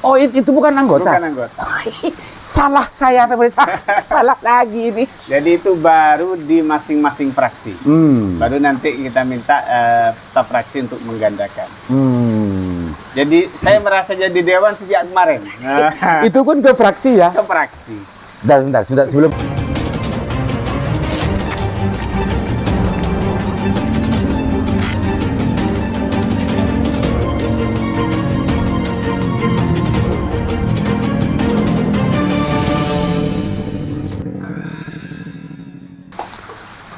Oh, itu bukan anggota? Bukan anggota. Salah saya, pemirsa. Salah lagi ini. Jadi itu baru di masing-masing fraksi. Baru nanti kita minta staf fraksi untuk menggandakan. Jadi saya merasa jadi dewan sejak kemarin. Itu pun ke fraksi ya? Ke fraksi. Bentar, sebelum...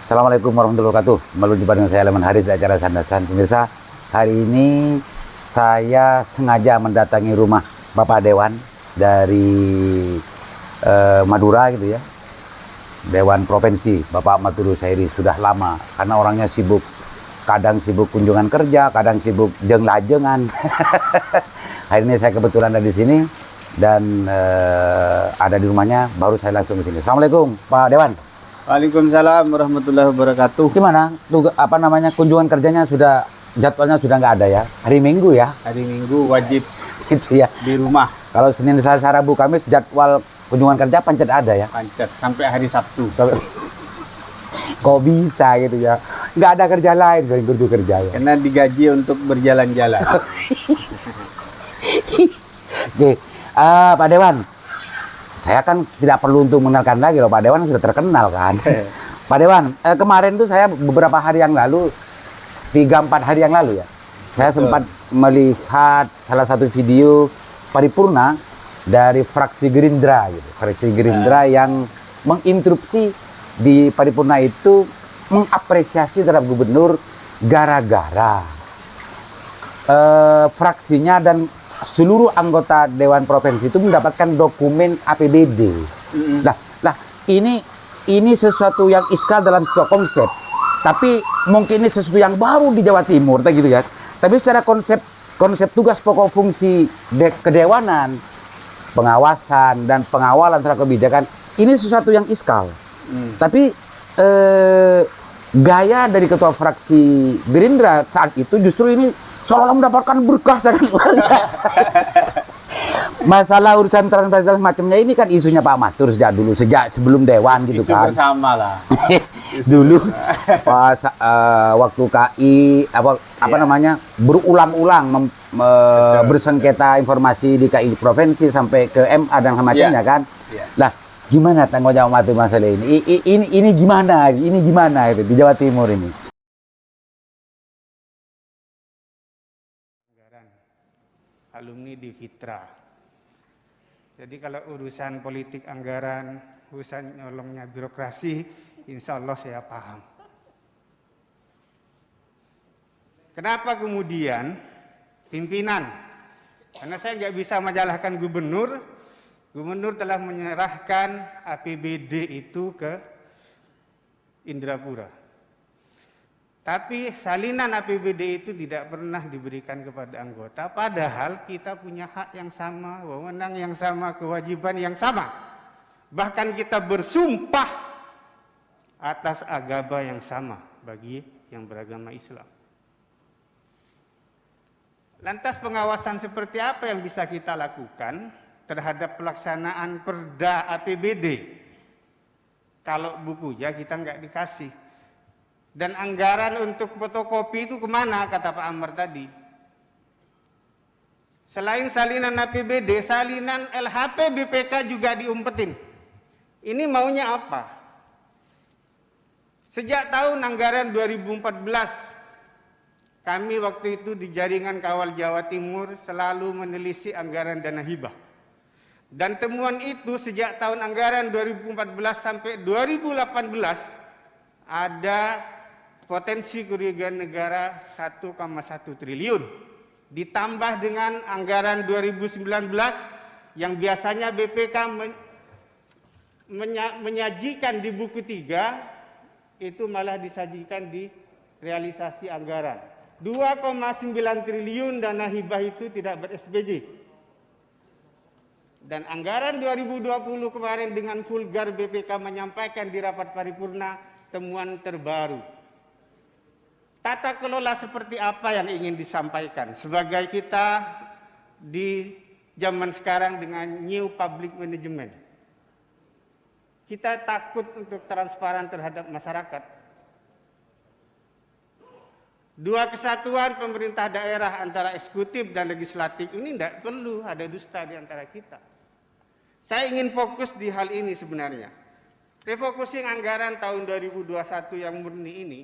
Assalamualaikum warahmatullahi wabarakatuh. Kembali jumpa dengan saya Leman Haris di acara Sandasan. Pemirsa, hari ini saya sengaja mendatangi rumah Bapak Dewan dari Madura gitu ya. Dewan Provinsi Bapak Ahmad Sairi. Sudah lama karena orangnya sibuk. Kadang sibuk kunjungan kerja, kadang sibuk jeng-lajengan. Hari ini saya kebetulan ada di sini dan ada di rumahnya, baru saya langsung ke sini. Assalamualaikum Pak Dewan. Waalaikumsalam warahmatullahi wabarakatuh. Gimana? Kunjungan kerjanya jadwalnya sudah nggak ada ya? Hari Minggu ya? Hari Minggu wajib Gitu ya. di rumah. Kalau Senin, Selasa, Rabu, Kamis jadwal kunjungan kerja pancet ada ya? Pancet sampai hari Sabtu. Kok bisa gitu ya? Nggak ada kerja lain selain kerja ya? Karena digaji untuk berjalan-jalan. Oke, Pak Dewan. Saya kan tidak perlu untuk mengenalkan lagi loh, Pak Dewan sudah terkenal kan. Pak Dewan, kemarin tuh saya beberapa hari yang lalu, 3-4 hari yang lalu ya, saya sempat melihat salah satu video paripurna dari fraksi Gerindra gitu. Fraksi Gerindra yang menginterupsi di paripurna itu mengapresiasi terhadap gubernur gara-gara fraksinya dan seluruh anggota Dewan Provinsi itu mendapatkan dokumen APBD. Ini sesuatu yang iskal dalam sebuah konsep. Tapi mungkin ini sesuatu yang baru di Jawa Timur, gitu kan. Tapi secara konsep tugas pokok fungsi kedewanan, pengawasan dan pengawalan terhadap kebijakan, ini sesuatu yang iskal. Tapi gaya dari ketua fraksi Gerindra saat itu justru ini seolah-olah mendapatkan berkah sangat luar biasa. Masalah urusan transparansi macamnya ini kan isunya Pak Matur sejak sebelum Dewan gitu kan. Isu bersama lah. Dulu pas waktu KI namanya berulang-ulang bersengketa informasi di KI provinsi sampai ke MA dan semacamnya kan. Lah gimana tanggung jawab masalah ini? Ini gimana? Ini gimana itu di Jawa Timur ini? Alumni di Fitra. Jadi kalau urusan politik anggaran, urusan nyolongnya birokrasi, insya Allah saya paham. Kenapa kemudian pimpinan? Karena saya nggak bisa menyalahkan gubernur. Gubernur telah menyerahkan APBD itu ke Indrapura. Tapi salinan APBD itu tidak pernah diberikan kepada anggota, padahal kita punya hak yang sama, wewenang yang sama, kewajiban yang sama. Bahkan kita bersumpah atas agama yang sama bagi yang beragama Islam. Lantas pengawasan seperti apa yang bisa kita lakukan terhadap pelaksanaan perda APBD? Kalau bukunya kita nggak dikasih. Dan anggaran untuk fotokopi itu kemana, kata Pak Amr tadi. Selain salinan APBD, salinan LHP BPK juga diumpetin. Ini maunya apa? Sejak tahun anggaran 2014, kami waktu itu di Jaringan Kawal Jawa Timur selalu menelisik anggaran dana hibah. Dan temuan itu sejak tahun anggaran 2014 sampai 2018 ada potensi kerugian negara 1,1 triliun. Ditambah dengan anggaran 2019 yang biasanya BPK menyajikan di buku 3, itu malah disajikan di realisasi anggaran. 2,9 triliun dana hibah itu tidak ber-SBJ. Dan anggaran 2020 kemarin dengan vulgar BPK menyampaikan di rapat paripurna temuan terbaru. Tata kelola seperti apa yang ingin disampaikan? Sebagai kita di zaman sekarang dengan new public management. Kita takut untuk transparan terhadap masyarakat. Dua kesatuan pemerintah daerah antara eksekutif dan legislatif ini tidak perlu ada dusta di antara kita. Saya ingin fokus di hal ini sebenarnya. Refocusing anggaran tahun 2021 yang murni ini,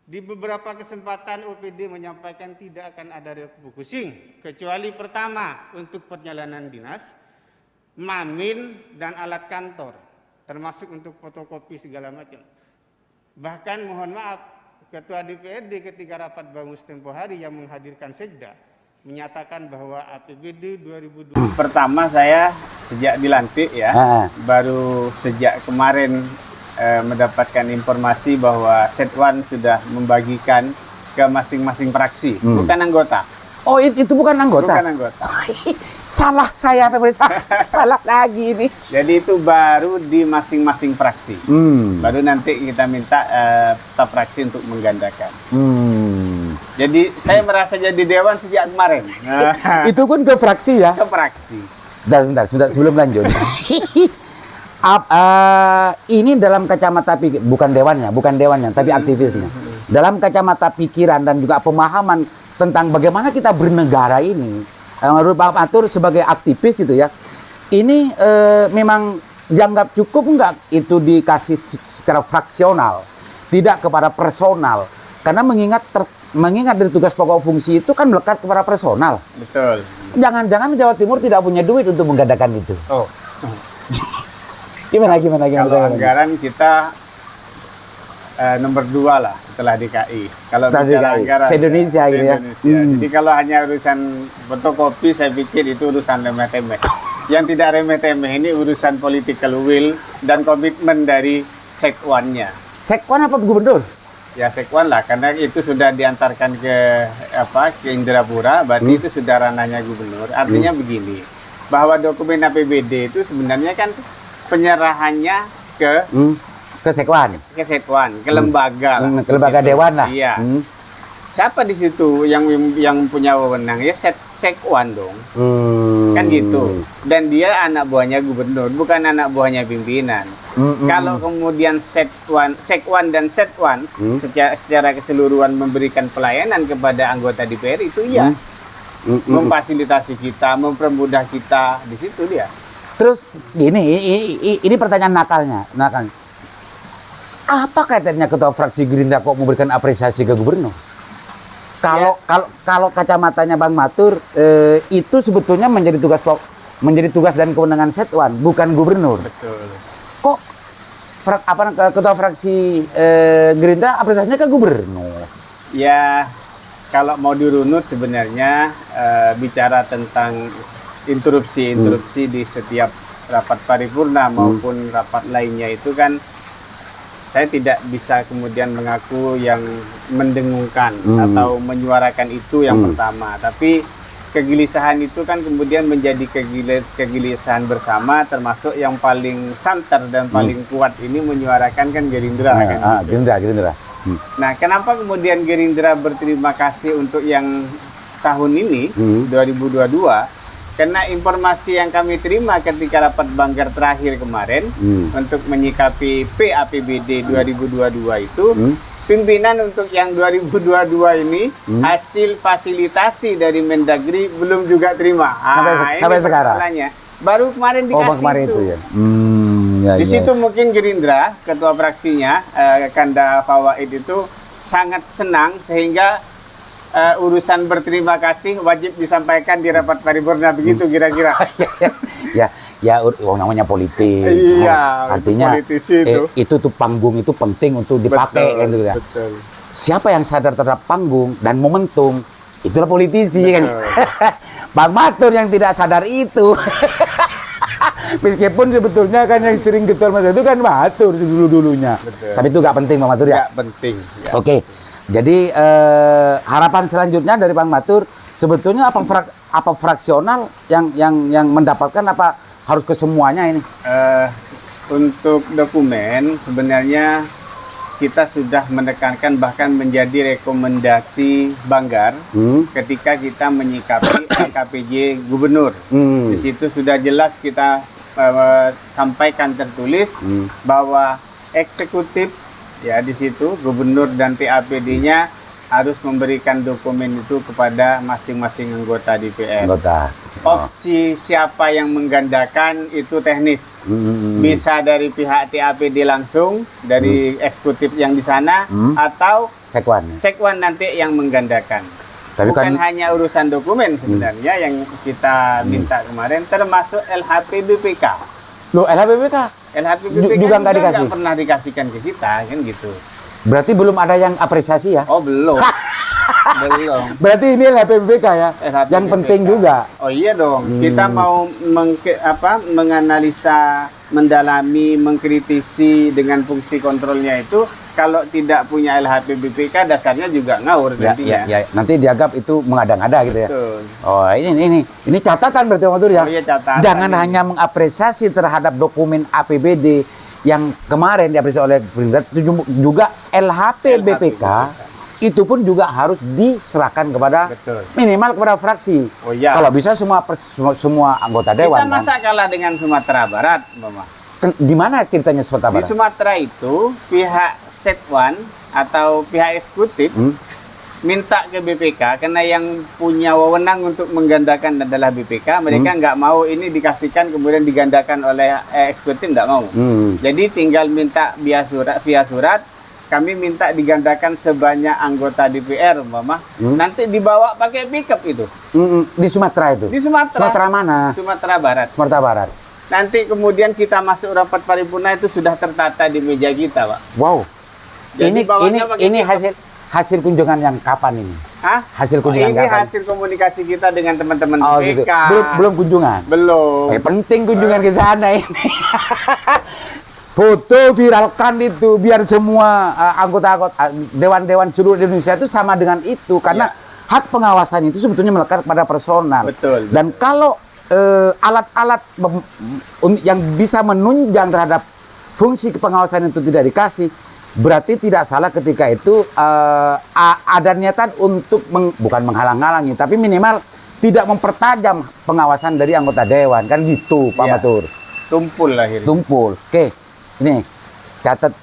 di beberapa kesempatan OPD menyampaikan tidak akan ada refocusing, kecuali pertama untuk perjalanan dinas, mamin, dan alat kantor, termasuk untuk fotokopi segala macam. Bahkan mohon maaf, Ketua DPRD ketika rapat Bamus tempo hari yang menghadirkan sekda, menyatakan bahwa APBD 2020. Pertama saya sejak dilantik ya, baru sejak kemarin mendapatkan informasi bahwa Setwan sudah membagikan ke masing-masing fraksi, bukan anggota. Oh, itu bukan anggota? Bukan anggota. Salah saya, pemirsa. Salah lagi ini. Jadi itu baru di masing-masing fraksi. Baru nanti kita minta staf fraksi untuk menggandakan. Jadi saya merasa jadi dewan sejak kemarin. Itu pun ke fraksi ya? Ke fraksi. Bentar, sebelum lanjut. Ini dalam kacamata bukan dewannya, tapi aktivisnya. Dalam kacamata pikiran dan juga pemahaman tentang bagaimana kita bernegara ini, menurut Pak Matur sebagai aktivis gitu ya, ini memang dianggap cukup enggak itu dikasih secara fraksional, tidak kepada personal, karena mengingat dari tugas pokok fungsi itu kan melekat kepada personal. Betul. Jangan-jangan Jawa Timur tidak punya duit untuk menggandakan itu. Oh. Gimana? Kalau anggaran kita nomor 2 lah setelah DKI. Kalau bicara anggaran se-Indonesia gitu ya. Jadi kalau hanya urusan fotokopi, saya pikir itu urusan remeh-temeh. Yang tidak remeh-temeh ini urusan political will dan komitmen dari Sekwannya. Sekwan apa gubernur? Ya Sekwan lah, karena itu sudah diantarkan ke Indrapura, berarti itu sudah ranahnya gubernur. Artinya begini, bahwa dokumen APBD itu sebenarnya kan penyerahannya ke Sekwan, ke Setwan, ke lembaga, ke lembaga dewan lah. Iya. Siapa di situ yang punya wewenang? Ya Sekwan dong. Kan gitu. Dan dia anak buahnya gubernur, bukan anak buahnya pimpinan. Kalau kemudian Sekwan dan Setwan secara keseluruhan memberikan pelayanan kepada anggota DPR itu ya. Memfasilitasi kita, mempermudah kita, di situ dia. Terus ini pertanyaan nakalnya. Apa kaitannya ketua fraksi Gerindra kok memberikan apresiasi ke gubernur? Kalau kacamatanya Bang Matur, itu sebetulnya menjadi tugas dan kewenangan Setwan, bukan gubernur. Betul. Kok ketua fraksi Gerindra apresiasinya ke gubernur? Ya, kalau mau dirunut sebenarnya bicara tentang interupsi di setiap rapat paripurna maupun rapat lainnya itu kan saya tidak bisa kemudian mengaku yang mendengungkan atau menyuarakan itu yang pertama, tapi kegelisahan itu kan kemudian menjadi kegelisahan bersama, termasuk yang paling santer dan paling kuat ini menyuarakan kan Gerindra kan. Gerindra. Nah, kenapa kemudian Gerindra berterima kasih untuk yang tahun ini 2022? Karena informasi yang kami terima ketika rapat Banggar terakhir kemarin untuk menyikapi PAPBD 2022 itu, pimpinan untuk yang 2022 ini hasil fasilitasi dari Mendagri belum juga terima. Sampai sekarang. Baru kemarin dikasih itu. Ya. Di situ mungkin Gerindra, ketua fraksinya Kanda Fawaid itu sangat senang sehingga urusan berterima kasih wajib disampaikan di rapat paripurna, begitu kira-kira. Namanya politik. Iya, artinya itu tuh panggung itu penting untuk dipakai kan gitu ya. Betul. Siapa yang sadar terhadap panggung dan momentum, itulah politisi kan. Bang Matur yang tidak sadar itu. Meskipun sebetulnya kan yang sering getol Mas itu kan Matur dulu-dulunya. Tapi itu gak penting Bang Matur ya. Gak penting. Ya. Oke. Jadi harapan selanjutnya dari Bang Matur sebetulnya apa fraksional yang mendapatkan, apa harus ke semuanya ini? Untuk dokumen sebenarnya kita sudah menekankan bahkan menjadi rekomendasi Banggar ketika kita menyikapi LKPJ Gubernur. Di situ sudah jelas kita sampaikan tertulis bahwa eksekutif ya di situ Gubernur dan PAPD-nya harus memberikan dokumen itu kepada masing-masing anggota DPR. Opsi siapa yang menggandakan itu teknis. Bisa dari pihak TAPD langsung, dari eksekutif yang di sana, atau sekwan nanti yang menggandakan. Tapi bukan hanya urusan dokumen sebenarnya yang kita minta kemarin, termasuk LHP BPK. Loh, LHP BPK? LHP BPK juga nggak dikasih? Nggak pernah dikasihkan ke kita, kan gitu. Berarti belum ada yang apresiasi ya? Oh, belum. Belum. Berarti ini LHPBK ya, yang penting juga. Oh iya dong, kita mau menganalisa, mendalami, mengkritisi dengan fungsi kontrolnya itu, kalau tidak punya LHPBPK dasarnya juga ngawur nantinya. Ya. Nanti dianggap itu mengada-ngada gitu ya. Betul. Oh ini catatan berarti Pak Tur ya. Oh iya, catatan. Jangan hanya mengapresiasi terhadap dokumen APBD yang kemarin diapresiasi oleh pemerintah, juga LHPBPK. Itu pun juga harus diserahkan kepada minimal kepada fraksi. Oh iya. Kalau bisa semua anggota dewan. Kita masa kalah dengan Sumatera Barat, Mama? Di mana ceritanya Sumatera Barat? Di Sumatera itu pihak Setwan atau pihak eksekutif minta ke BPK karena yang punya wewenang untuk menggandakan adalah BPK. Mereka nggak mau ini dikasihkan kemudian digandakan oleh eksekutif, nggak mau. Jadi tinggal minta via surat. Kami minta digandakan sebanyak anggota DPR, Mama. Nanti dibawa pakai pickup itu. Di Sumatera itu? Di Sumatera. Sumatera mana? Sumatera Barat. Sumatera Barat. Nanti kemudian kita masuk rapat paripurna itu sudah tertata di meja kita, Pak. Wow. Jadi ini hasil kunjungan yang kapan ini? Hah? Hasil kunjungan ini kapan? hasil komunikasi kita dengan teman-teman gitu. BPK. Belum kunjungan? Belum. Penting kunjungan ke sana ini. Foto viralkan itu biar semua anggota-anggota dewan-dewan seluruh Indonesia itu sama dengan itu, karena hak pengawasan itu sebetulnya melekat pada personal. Betul. Dan kalau alat-alat yang bisa menunjang terhadap fungsi pengawasan itu tidak dikasih, berarti tidak salah ketika itu ada niatan untuk bukan menghalang-halangi, tapi minimal tidak mempertajam pengawasan dari anggota dewan, kan gitu, Pak Matur. Tumpul lah ini. Tumpul. Oke. Ini catat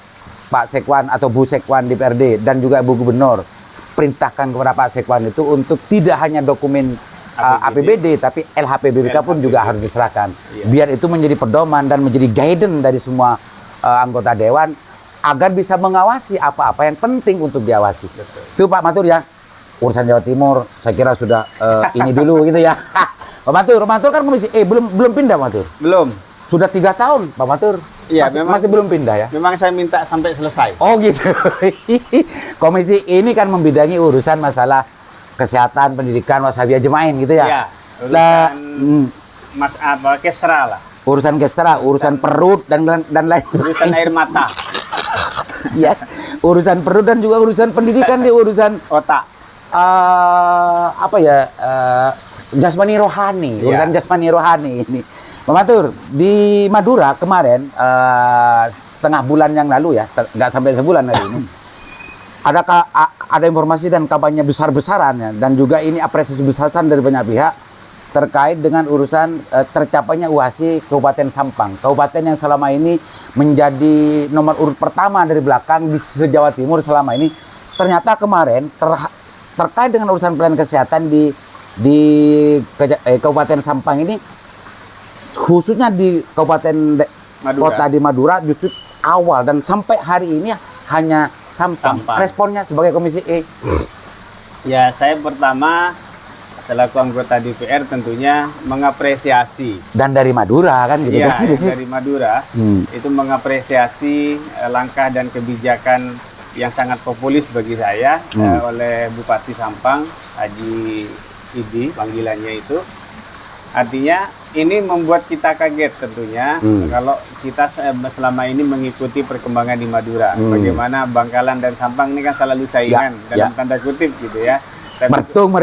Pak Sekwan atau Bu Sekwan DPRD dan juga Bu Gubernur, perintahkan kepada Pak Sekwan itu untuk tidak hanya dokumen APBD tapi LHPBPK pun juga harus diserahkan. Biar itu menjadi pedoman dan menjadi guidance dari semua anggota dewan agar bisa mengawasi apa-apa yang penting untuk diawasi. Itu Pak Matur ya. Urusan Jawa Timur saya kira sudah ini dulu gitu ya. Pak Matur kan komisi belum pindah Pak Matur? Belum. Sudah 3 tahun Pak Matur. Iya, masih belum pindah ya? Memang saya minta sampai selesai. Oh gitu. Komisi ini kan membidangi urusan masalah kesehatan, pendidikan, wasabiyah jemain gitu ya? Iya, urusan kesra lah. Urusan kesra, urusan perut dan lain. Urusan air mata. Ya, urusan perut dan juga urusan pendidikan, di urusan otak. Jasmani rohani, urusan jasmani rohani ini. Pak Matur, di Madura kemarin setengah bulan yang lalu ya, nggak sampai sebulan hari ini, ada informasi dan kampanye besar-besaran ya, dan juga ini apresiasi besar-besaran dari banyak pihak terkait dengan urusan tercapainya UHC Kabupaten Sampang, kabupaten yang selama ini menjadi nomor urut pertama dari belakang di se-Jawa Timur selama ini. Ternyata kemarin terkait dengan urusan pelayanan kesehatan di Kabupaten Sampang ini, khususnya di Kabupaten Kota di Madura, justru awal dan sampai hari ini hanya Sampang. Responnya sebagai Komisi E? Ya, saya pertama selaku anggota DPR tentunya mengapresiasi. Dan dari Madura kan gitu. Iya, dari Madura itu mengapresiasi langkah dan kebijakan yang sangat populis bagi saya oleh Bupati Sampang, Haji Idi panggilannya itu. Artinya ini membuat kita kaget tentunya kalau kita selama ini mengikuti perkembangan di Madura. Bagaimana Bangkalan dan Sampang ini kan selalu saingan dalam tanda kutip gitu ya. Mertung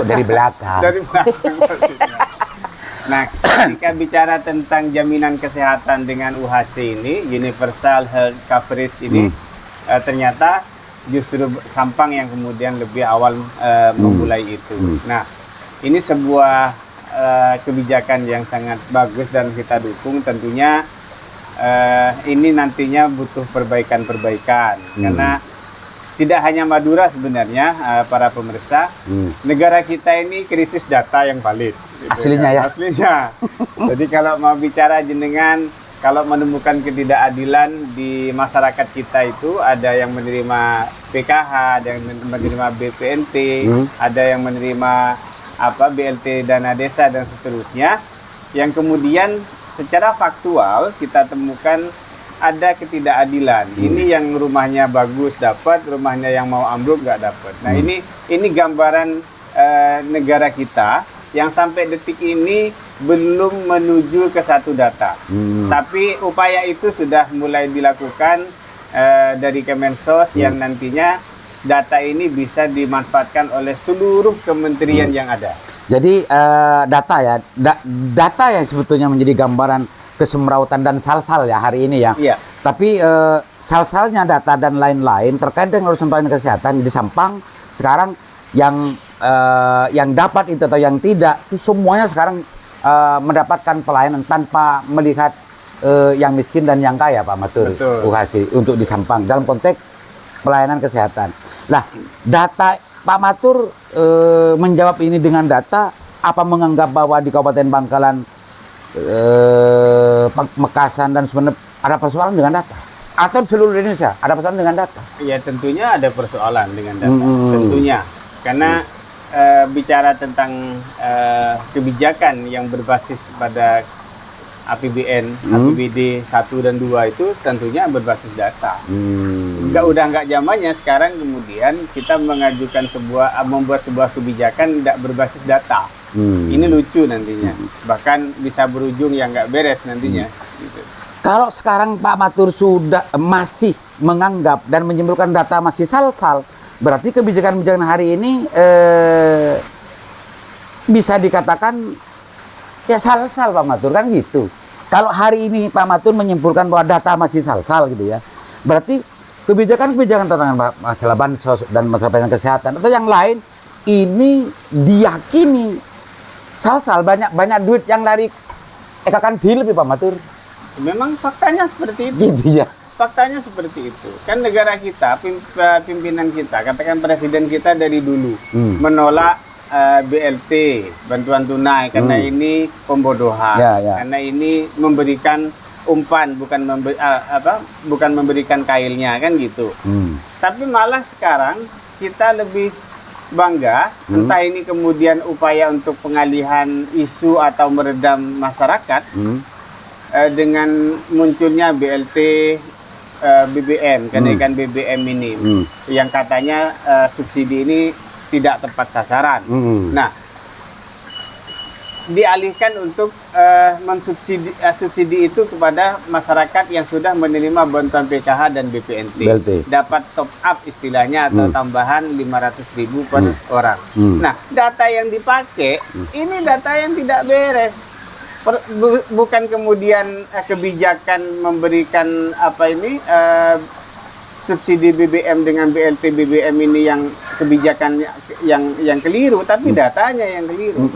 dari belakang. Dari belakang. Nah, ketika bicara tentang jaminan kesehatan dengan UHC ini, Universal Health Coverage ini, ternyata justru Sampang yang kemudian lebih awal memulai itu. Nah, ini sebuah kebijakan yang sangat bagus dan kita dukung. Tentunya ini nantinya butuh perbaikan-perbaikan karena tidak hanya Madura sebenarnya, para pemirsa, negara kita ini krisis data yang valid. Gitu Aslinya ya. Aslinya. Jadi kalau mau bicara jenengan, kalau menemukan ketidakadilan di masyarakat kita itu, ada yang menerima PKH, ada yang menerima BPNT, ada yang menerima BLT dana desa dan seterusnya, yang kemudian secara faktual kita temukan ada ketidakadilan. Ini yang rumahnya bagus dapat, rumahnya yang mau ambruk nggak dapat. Nah, ini gambaran negara kita yang sampai detik ini belum menuju ke satu data. Tapi upaya itu sudah mulai dilakukan dari Kemensos yang nantinya data ini bisa dimanfaatkan oleh seluruh kementerian yang ada. Jadi data ya, data yang sebetulnya menjadi gambaran kesemrautan dan salsal ya hari ini ya. Iya. Tapi salsalnya data dan lain-lain terkait dengan urusan pelayanan kesehatan di Sampang sekarang yang dapat itu atau yang tidak itu semuanya sekarang mendapatkan pelayanan tanpa melihat yang miskin dan yang kaya, Pak Matur Ukasi, untuk di Sampang dalam konteks pelayanan kesehatan. Nah, data Pak Matur menjawab ini dengan data, apa menganggap bahwa di Kabupaten Bangkalan, Mekasan dan Sumeneb ada persoalan dengan data? Atau seluruh Indonesia ada persoalan dengan data? Ya tentunya ada persoalan dengan data, tentunya. Karena bicara tentang kebijakan yang berbasis pada APBN, APBD 1 dan 2 itu tentunya berbasis data. Udah nggak zamannya sekarang kemudian kita membuat sebuah kebijakan tidak berbasis data. Ini lucu nantinya, bahkan bisa berujung yang nggak beres nantinya. Gitu. Kalau sekarang Pak Matur sudah masih menganggap dan menyimpulkan data masih salsal, berarti kebijakan-kebijakan hari ini bisa dikatakan ya salsal, Pak Matur, kan gitu. Kalau hari ini Pak Matur menyimpulkan bahwa data masih salsal gitu ya, berarti kebijakan-kebijakan tentang masalah bansos dan masalah pelayanan kesehatan atau yang lain ini diyakini salsal, banyak duit yang lari ekakan deal Pak Matur. Memang faktanya seperti itu. Gitu ya. Faktanya seperti itu. Kan negara kita, pimpinan kita, katakan presiden kita dari dulu menolak BLT, bantuan tunai, karena ini pembodohan. Karena ini memberikan umpan, bukan memberikan kailnya, kan gitu. Tapi malah sekarang kita lebih bangga, entah ini kemudian upaya untuk pengalihan isu atau meredam masyarakat dengan munculnya BLT BBM, kenaikan BBM ini, yang katanya subsidi ini tidak tepat sasaran. Nah, dialihkan untuk subsidi itu kepada masyarakat yang sudah menerima bantuan PKH dan BPNT. Dapat top up istilahnya atau tambahan 500.000 per orang. Nah, data yang dipakai ini data yang tidak beres. Bukan kemudian kebijakan memberikan subsidi BBM dengan BLT BBM ini yang kebijakan yang keliru, tapi datanya yang keliru.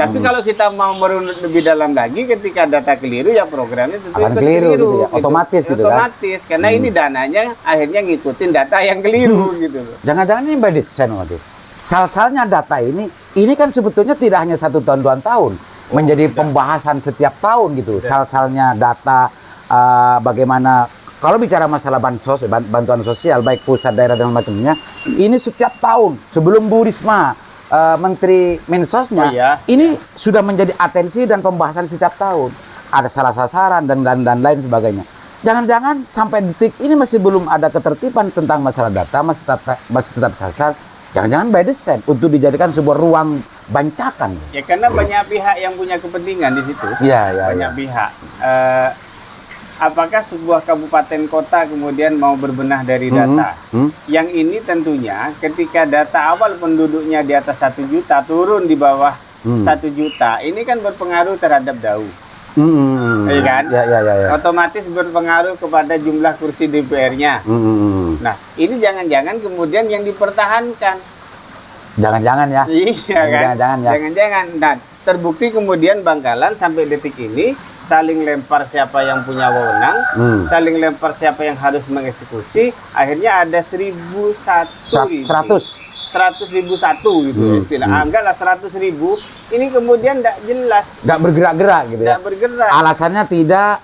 Tapi kalau kita mau merunut lebih dalam lagi, ketika data keliru ya programnya tentu akan keliru gitu ya? Otomatis gitu kan? Otomatis, karena ini dananya akhirnya ngikutin data yang keliru gitu. Jangan-jangan ini by design waktu. Salsalnya data ini kan sebetulnya tidak hanya 1 tahun 2 tahun, menjadi pembahasan setiap tahun gitu. Salsalnya data bagaimana. Kalau bicara masalah bansos, bantuan sosial, baik pusat, daerah, dan macamnya, ini setiap tahun sebelum Bu Risma, Menteri Mensosnya, ini sudah menjadi atensi dan pembahasan setiap tahun. Ada salah sasaran dan lain sebagainya. Jangan-jangan sampai detik ini masih belum ada ketertiban tentang masalah data, masih tetap salsal. Jangan-jangan by design untuk dijadikan sebuah ruang bancakan. Ya karena banyak pihak yang punya kepentingan di situ. Banyak pihak. Apakah sebuah kabupaten kota kemudian mau berbenah dari data? Yang ini tentunya ketika data awal penduduknya di atas 1 juta turun di bawah 1 juta, ini kan berpengaruh terhadap DAU. Iya kan? Otomatis berpengaruh kepada jumlah kursi DPR-nya. Nah, ini jangan-jangan kemudian yang dipertahankan. Jangan-jangan ya. Iya kan? Jangan-jangan ya. Jangan-jangan. Nah, terbukti kemudian Bangkalan sampai detik ini saling lempar siapa yang punya wewenang, saling lempar siapa yang harus mengeksekusi. Akhirnya ada 1.001 ini. 100.001 gitu. Anggaplah 100.000. Ini kemudian tidak jelas. Nggak bergerak-gerak gitu ya. Tidak bergerak. Alasannya tidak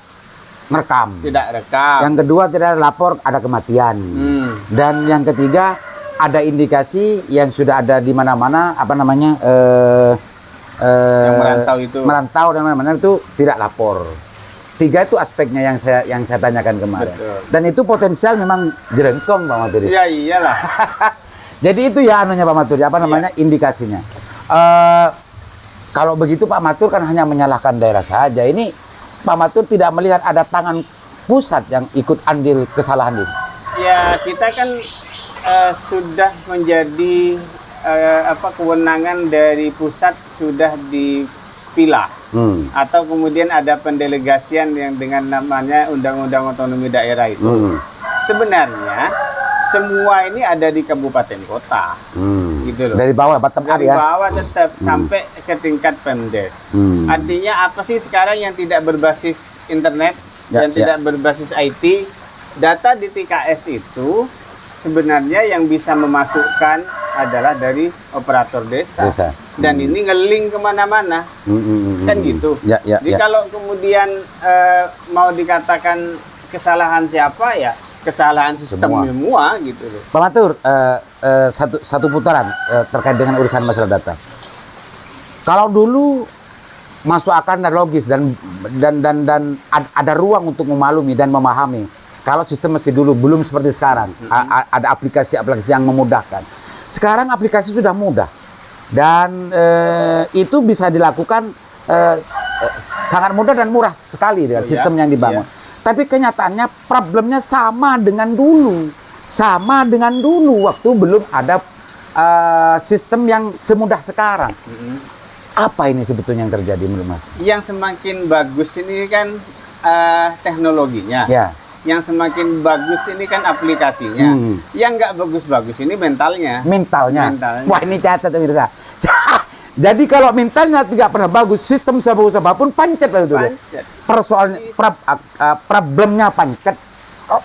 merekam. Tidak rekam. Yang kedua tidak lapor ada kematian. Dan yang ketiga ada indikasi yang sudah ada di mana-mana Yang merantau dan mana-mana itu tidak lapor. 3 itu aspeknya yang saya tanyakan kemarin. Betul. Dan itu potensial memang jerengkong Pak Maturi. Ya iyalah. Jadi itu ya anunya Pak Maturi, indikasinya. Kalau begitu Pak Matur kan hanya menyalahkan daerah saja. Ini Pak Matur tidak melihat ada tangan pusat yang ikut andil kesalahan ini. Ya, kita kan sudah menjadi kewenangan dari pusat sudah dipilah. Atau kemudian ada pendelegasian yang dengan namanya Undang-Undang Otonomi Daerah itu. Sebenarnya semua ini ada di kabupaten kota. Gitu loh. Dari bawah bottom up Dari ya. bawah tetap sampai ke tingkat Pemdes. Artinya apa sih sekarang yang tidak berbasis internet dan tidak berbasis IT? Data di TKS itu sebenarnya yang bisa memasukkan adalah dari operator desa. Dan ini ngeling kemana-mana. Kan gitu. Jadi kalau kemudian mau dikatakan kesalahan siapa ya, kesalahan sistem semua gitu loh. Pak Matur, satu putaran terkait dengan urusan masalah data. Kalau dulu masuk akal dan logis dan ada ruang untuk memaklumi dan memahami. Kalau sistem masih dulu belum seperti sekarang, ada aplikasi-aplikasi yang memudahkan. Sekarang aplikasi sudah mudah dan itu bisa dilakukan sangat mudah dan murah sekali dengan sistem yang dibangun. Tapi kenyataannya problemnya sama dengan dulu waktu belum ada sistem yang semudah sekarang. Apa ini sebetulnya yang terjadi menurut Mas? Yang semakin bagus ini kan teknologinya. Yang semakin bagus ini kan aplikasinya. Yang nggak bagus-bagus ini mentalnya. Wah, ini catat pemirsa. Jadi kalau mentalnya tidak pernah bagus, sistem sebagus apapun pancet itu. Persoalannya problemnya pancet.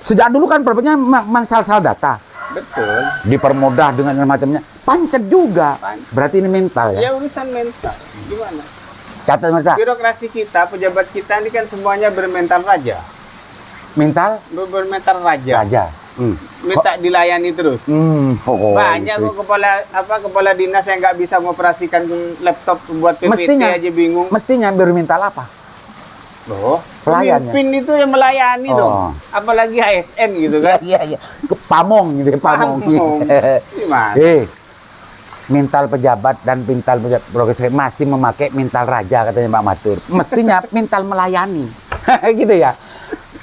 Sejak dulu kan problemnya masalah data. Betul. Dipermudah dengan macamnya. Pancet juga. Berarti ini mental ya. Ya urusan mental. Gimana? Catat pemirsa. Birokrasi kita, pejabat kita ini kan semuanya bermental raja. Mental? Bermental raja. Minta dilayani terus. Banyak kok kepala dinas yang nggak bisa mengoperasikan laptop buat PPT aja bingung. Mestinya bermental apa? Loh, pelayannya. Pemimpin itu yang melayani dong. Apalagi ASN gitu kan. Iya. Pamong gitu, pamong. Gimana? Mental pejabat dan mental birokrasi masih memakai mental raja katanya Pak Matur. Mestinya mental melayani. Gitu ya.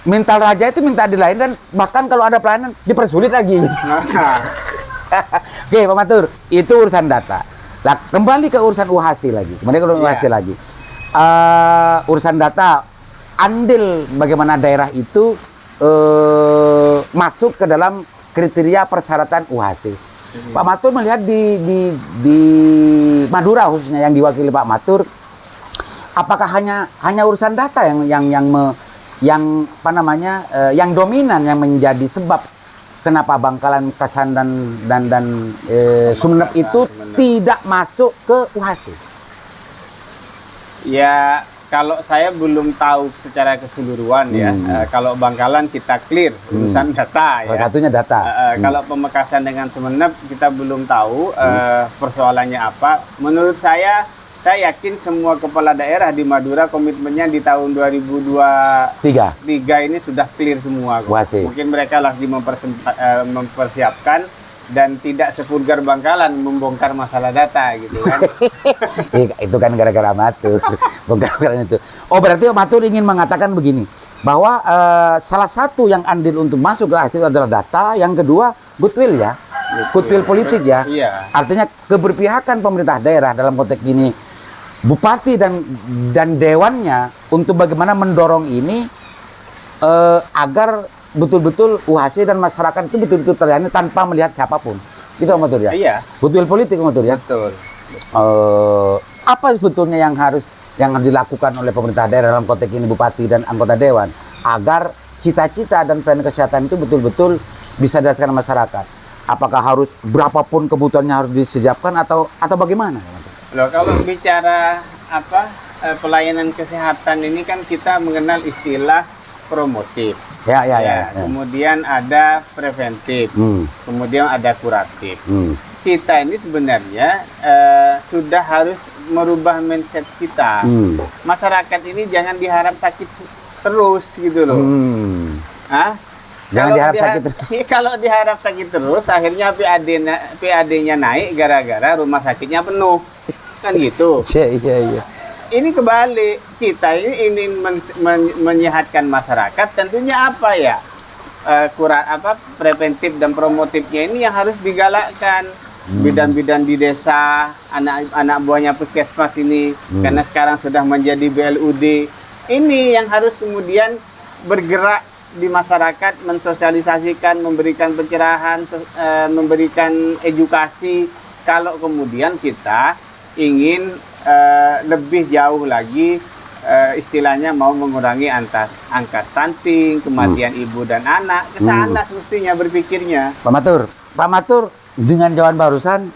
Mental raja itu minta dilayani dan bahkan kalau ada pelayanan dipersulit lagi. Oke, Pak Matur, itu urusan data. Nah, kembali ke urusan UHASI lagi. Urusan data, andil bagaimana daerah itu masuk ke dalam kriteria persyaratan UHASI. Pak Matur melihat di Madura khususnya yang diwakili Pak Matur, apakah hanya urusan data yang dominan yang menjadi sebab kenapa Bangkalan, Mekasan dan Sumeneb itu tidak masuk ke UHASI? Ya, kalau saya belum tahu secara keseluruhan ya. Kalau Bangkalan kita clear urusan data ya. Salah satunya data. Kalau Pemekasan dengan Sumeneb kita belum tahu persoalannya apa. Menurut saya yakin semua kepala daerah di Madura komitmennya di tahun 2023 ini sudah clear semua. Mungkin mereka lagi mempersiapkan dan tidak sevulgar Bangkalan membongkar masalah data gitu kan. Itu kan gara-gara Matur. Bongkar itu. Oh, berarti Matur ingin mengatakan begini, bahwa salah satu yang andil untuk masuk ke itu adalah data, yang kedua goodwill ya. Goodwill politik ya. Artinya keberpihakan pemerintah daerah dalam konteks ini bupati dan dewannya untuk bagaimana mendorong ini agar betul-betul UHC dan masyarakat itu betul-betul terlayani tanpa melihat siapapun. Itu Pak Matur ya? Iya. Betul politik Pak Matur ya? Betul. Apa sebetulnya yang harus dilakukan oleh pemerintah daerah dalam konteks ini bupati dan anggota dewan agar cita-cita dan plan kesehatan itu betul-betul bisa dirasakan masyarakat? Apakah harus berapapun kebutuhannya harus disediakan atau bagaimana? Loh, kalau bicara pelayanan kesehatan ini kan kita mengenal istilah promotif. Ya. Kemudian ada preventif. Kemudian ada kuratif. Kita ini sebenarnya sudah harus merubah mindset kita. Masyarakat ini jangan diharap sakit terus gitu loh. Jangan diharap sakit terus. Kalau diharap sakit terus, akhirnya PAD-nya naik gara-gara rumah sakitnya penuh. Kan gitu. Iya. Ini kebalik, kita ini ingin menyehatkan masyarakat, tentunya apa ya? Preventif dan promotifnya ini yang harus digalakkan. Bidan-bidan di desa, anak buahnya puskesmas ini, karena sekarang sudah menjadi BLUD, ini yang harus kemudian bergerak di masyarakat, mensosialisasikan, memberikan pencerahan, memberikan edukasi. Kalau kemudian kita ingin lebih jauh lagi, istilahnya mau mengurangi angka stunting, kematian ibu dan anak, ke sana semestinya berpikirnya. Pak Matur, dengan jawaban barusan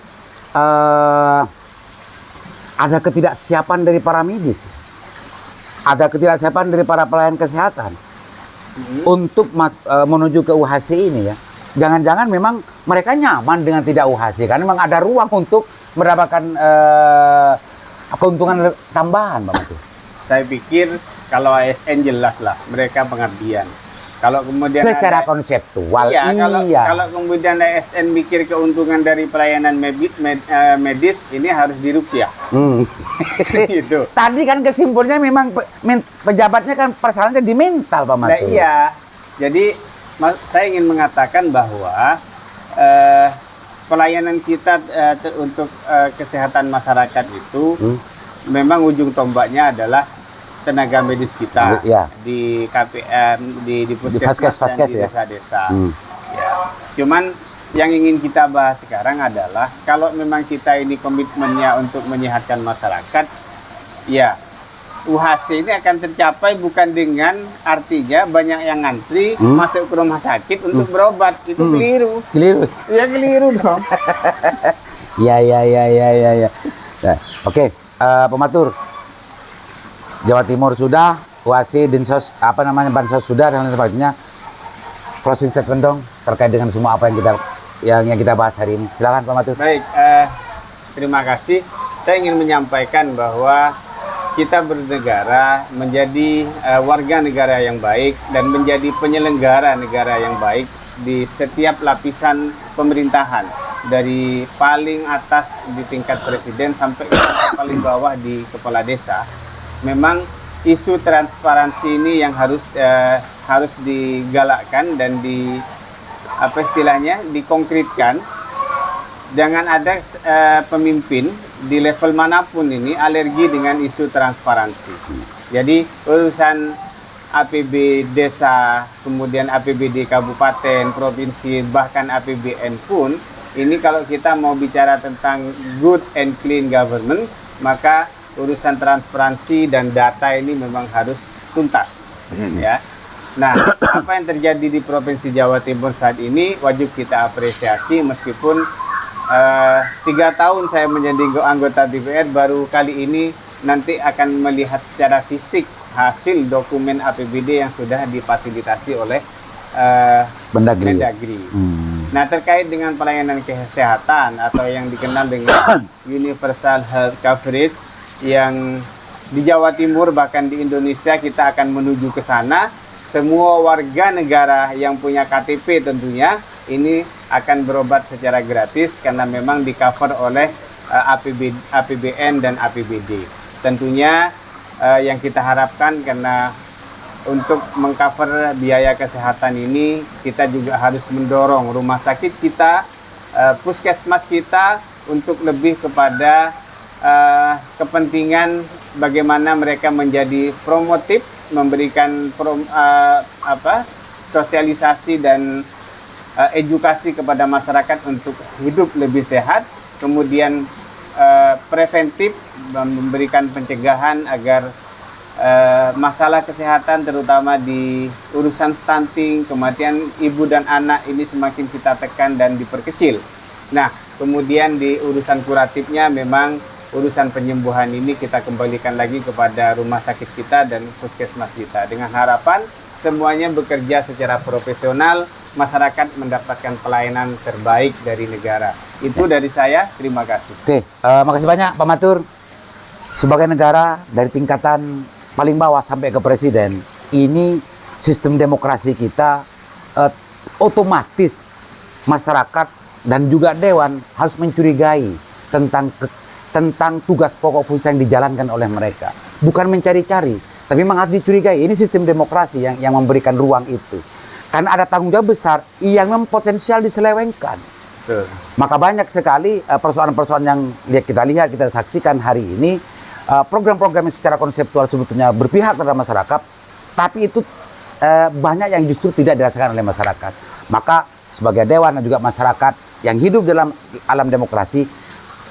ada ketidaksiapan dari para medis, ada ketidaksiapan dari para pelayan kesehatan untuk menuju ke UHC ini ya. Jangan-jangan memang mereka nyaman dengan tidak UHC karena memang ada ruang untuk mendapatkan keuntungan tambahan, Pak Matur. Saya pikir kalau ASN jelas lah mereka pengabdian. Kalau kemudian secara konseptual, kalau kemudian ASN mikir keuntungan dari pelayanan medis, ini harus dirupiah. Gitu. Tadi kan kesimpulannya memang pejabatnya kan persoalannya di mental, Pak Matur. Nah, iya. Jadi saya ingin mengatakan bahwa pelayanan kita untuk kesehatan masyarakat itu memang ujung tombaknya adalah tenaga medis kita di KPM, di puskesmas dan di desa-desa. Ya. Cuman yang ingin kita bahas sekarang adalah kalau memang kita ini komitmennya untuk menyehatkan masyarakat, ya UHC ini akan tercapai bukan dengan artinya banyak yang ngantri masuk ke rumah sakit untuk berobat. Itu keliru. Ya keliru dong. Ya. Nah, oke, Pak Matur. Jawa Timur sudah, UHC, Dinsos, Bansos sudah dan lain sebagainya. Closing statement dong terkait dengan semua apa yang kita bahas hari ini. Silakan Pak Matur. Baik, terima kasih. Saya ingin menyampaikan bahwa kita bernegara menjadi warga negara yang baik dan menjadi penyelenggara negara yang baik di setiap lapisan pemerintahan, dari paling atas di tingkat presiden sampai ke paling bawah di kepala desa. Memang isu transparansi ini yang harus digalakkan dan dikonkretkan. Jangan ada pemimpin di level manapun ini alergi dengan isu transparansi. Jadi urusan APB desa, kemudian APBD kabupaten, provinsi, bahkan APBN pun, ini kalau kita mau bicara tentang good and clean government, maka urusan transparansi dan data ini memang harus tuntas. Ya. Nah, apa yang terjadi di Provinsi Jawa Timur saat ini wajib kita apresiasi, meskipun 3 tahun saya menjadi anggota DPR, baru kali ini nanti akan melihat secara fisik hasil dokumen APBD yang sudah difasilitasi oleh Mendagri. Nah, terkait dengan pelayanan kesehatan atau yang dikenal dengan Universal Health Coverage yang di Jawa Timur bahkan di Indonesia kita akan menuju ke sana. Semua warga negara yang punya KTP tentunya ini akan berobat secara gratis karena memang di-cover oleh APBN dan APBD. Tentunya yang kita harapkan, karena untuk mengcover biaya kesehatan ini kita juga harus mendorong rumah sakit kita, puskesmas kita untuk lebih kepada kepentingan bagaimana mereka menjadi promotif, memberikan sosialisasi dan edukasi kepada masyarakat untuk hidup lebih sehat, kemudian preventif, memberikan pencegahan agar masalah kesehatan terutama di urusan stunting, kematian ibu dan anak ini semakin kita tekan dan diperkecil. Nah, kemudian di urusan kuratifnya memang urusan penyembuhan ini kita kembalikan lagi kepada rumah sakit kita dan puskesmas kita dengan harapan semuanya bekerja secara profesional, masyarakat mendapatkan pelayanan terbaik dari negara. Itu dari saya, terima kasih. Oke, makasih banyak Pak Matur. Sebagai negara dari tingkatan paling bawah sampai ke presiden, ini sistem demokrasi kita otomatis masyarakat dan juga dewan harus mencurigai tentang tugas pokok fungsi yang dijalankan oleh mereka. Bukan mencari-cari, tapi memang harus dicurigai. Ini sistem demokrasi yang memberikan ruang itu. Karena ada tanggung jawab besar yang memang potensial diselewengkan. Betul. Maka banyak sekali persoalan-persoalan yang kita lihat, kita saksikan hari ini, program-program yang secara konseptual sebetulnya berpihak terhadap masyarakat, tapi itu banyak yang justru tidak dirasakan oleh masyarakat. Maka sebagai dewan dan juga masyarakat yang hidup dalam alam demokrasi,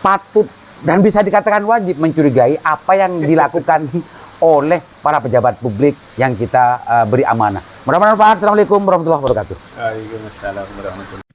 patut dan bisa dikatakan wajib mencurigai apa yang dilakukan oleh para pejabat publik yang kita beri amanah. Mudah-mudahan bermanfaat. Assalamualaikum warahmatullahi wabarakatuh. Waalaikumsalam warahmatullahi wabarakatuh.